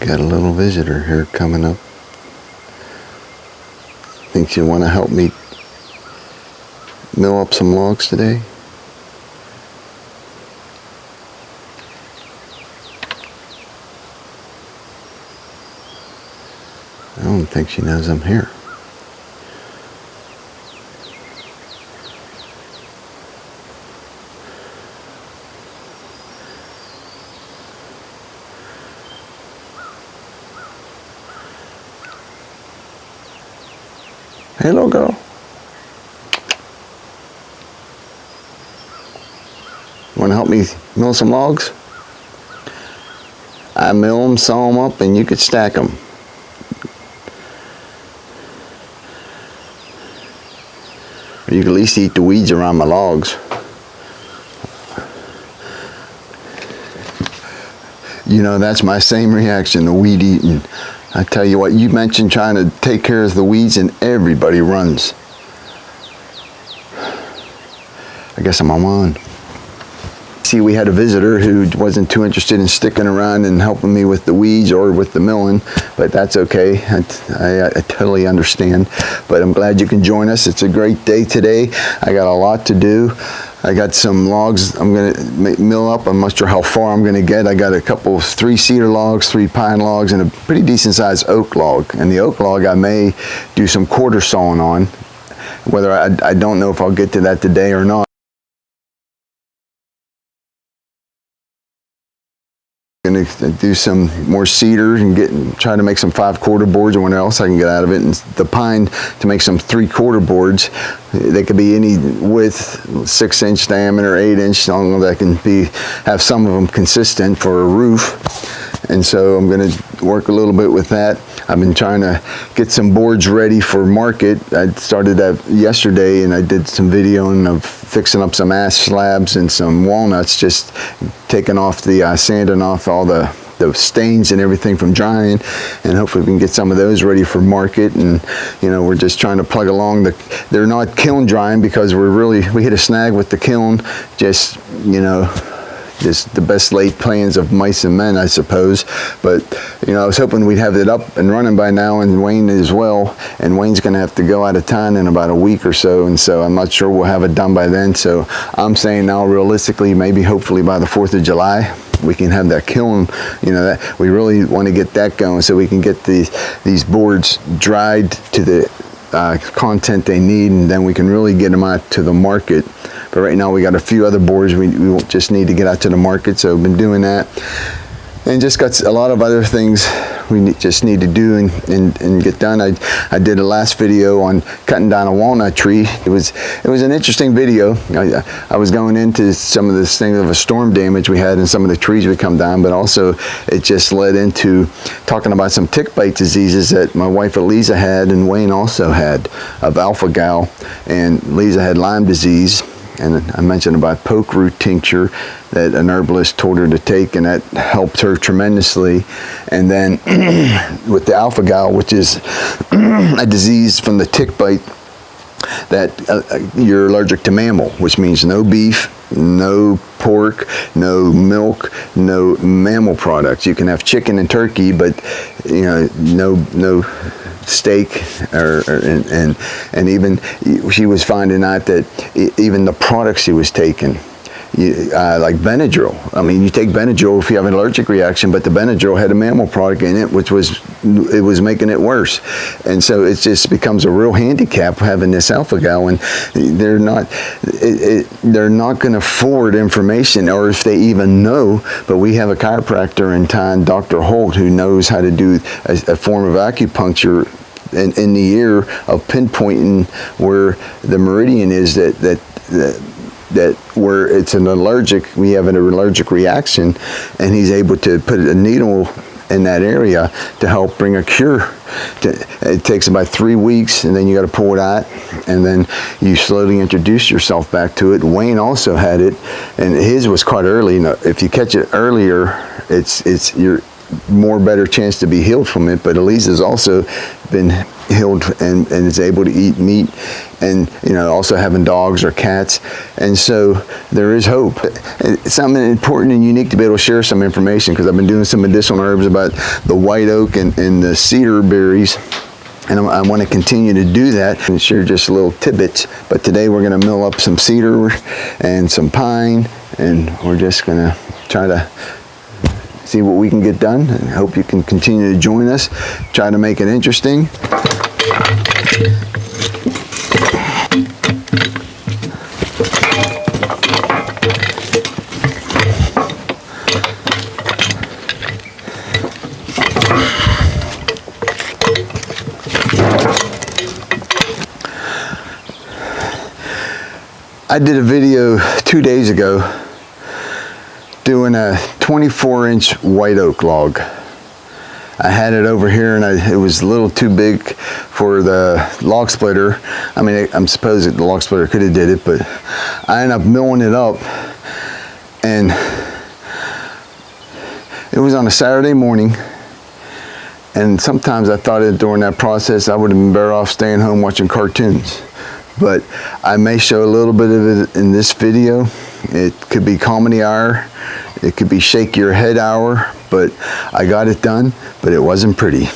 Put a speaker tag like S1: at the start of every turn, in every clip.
S1: Got a little visitor here coming up. Thinks you want to help me mill up some logs today? I don't think she knows I'm here. Hey, little girl. Want to help me mill some logs? I mill them, saw them up, and you could stack them. Or you could at least eat the weeds around my logs. You know, that's my same reaction to weed eating. I tell you what, you mentioned trying to take care of the weeds and everybody runs. I guess I'm on one. See, we had a visitor who wasn't too interested in sticking around and helping me with the weeds or with the milling, but that's okay. I totally understand. But I'm glad you can join us. It's a great day today. I got a lot to do. I got some logs I'm going to mill up. I'm not sure how far I'm going to get. I got a couple, 3 cedar logs, 3 pine logs, and a pretty decent sized oak log. And the oak log I may do some quarter sawing on. Whether I don't know if I'll get to that today or not. Going to do some more cedar and try to make some 5/4 boards or whatever else I can get out of it, and the pine to make some 3/4 boards. They could be any width, 6-inch diameter, 8-inch, long that can have some of them consistent for a roof. And so I'm going to work a little bit with that. I've been trying to get some boards ready for market. I started that yesterday, and I did some videoing of fixing up some ash slabs and some walnuts, just taking off the sanding off all the stains and everything from drying, and hopefully we can get some of those ready for market. And you know, we're just trying to plug along. They're not kiln drying because we hit a snag with the kiln. Just, you know, just the best laid plans of mice and men, I suppose. But you know, I was hoping we'd have it up and running by now, and Wayne as well. And Wayne's going to have to go out of town in about a week or so, and so I'm not sure we'll have it done by then. So I'm saying now, realistically, maybe hopefully by the 4th of July, we can have that kiln. You know, that we really want to get that going so we can get these boards dried to the content they need, and then we can really get them out to the market. But right now we got a few other boards we just need to get out to the market, so I've been doing that. And just got a lot of other things we just need to do and get done. I did a last video on cutting down a walnut tree. It was an interesting video. I was going into some of this thing of a storm damage we had and some of the trees would come down, but also it just led into talking about some tick bite diseases that my wife Eliza had and Wayne also had, of alpha-gal, and Eliza had Lyme disease. And I mentioned about poke root tincture that an herbalist told her to take, and that helped her tremendously. And then with the alpha-gal, which is a disease from the tick bite, that you're allergic to mammal, which means no beef, no pork, no milk, no mammal products. You can have chicken and turkey, but you know, no steak, and even she was finding out that even the products she was taking, like Benadryl. I mean, you take Benadryl if you have an allergic reaction, but the Benadryl had a mammal product in it, which was making it worse. And so it just becomes a real handicap having this alpha-gal, and they're not going to forward information, or if they even know. But we have a chiropractor in town, Dr. Holt, who knows how to do a form of acupuncture in the ear of pinpointing where the meridian is that where it's an allergic, we have an allergic reaction, and he's able to put a needle in that area to help bring a cure. It takes about 3 weeks, and then you got to pull it out, and then you slowly introduce yourself back to it. Wayne also had it, and his was caught early. If you catch it earlier, more better chance to be healed from it. But Elisa's also been healed and is able to eat meat, and also having dogs or cats, and so there is hope. It's something important and unique to be able to share some information, because I've been doing some medicinal herbs about the white oak and the cedar berries, and I want to continue to do that and share just little tidbits. But today we're going to mill up some cedar and some pine, and we're just going to try to see what we can get done, and hope you can continue to join us, try to make it interesting. I did a video 2 days ago doing a 24-inch white oak log. I had it over here, and it was a little too big for the log splitter. I mean, I'm supposed the log splitter could have did it, but I ended up milling it up, and it was on a Saturday morning. And sometimes I thought that during that process I would have been better off staying home watching cartoons. But I may show a little bit of it in this video. It could be comedy hour, it could be shake your head hour, but I got it done, but it wasn't pretty.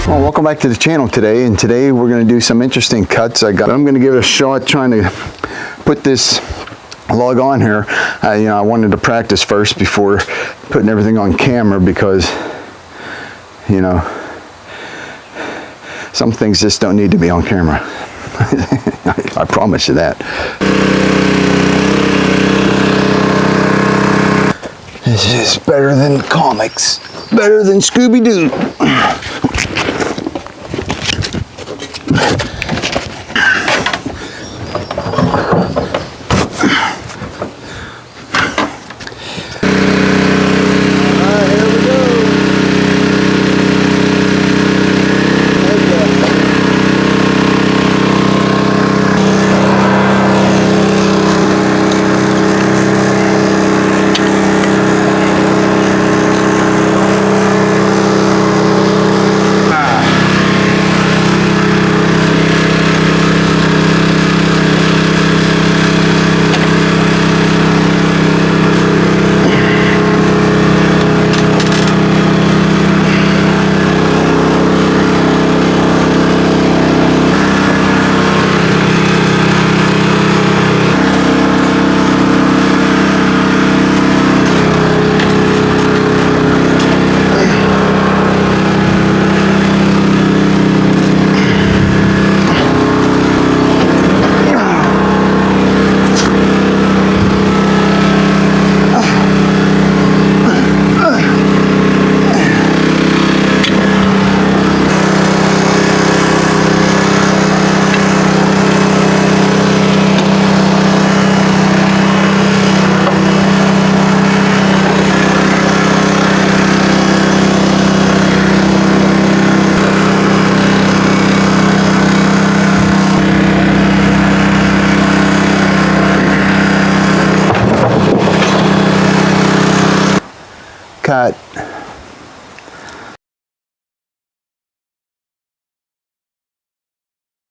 S1: Well, welcome back to the channel today, and today we're going to do some interesting cuts. I'm going to give it a shot trying to put this log on here. You know, I wanted to practice first before putting everything on camera because, you know, some things just don't need to be on camera. I promise you that. This is better than comics, better than Scooby-Doo. Cut.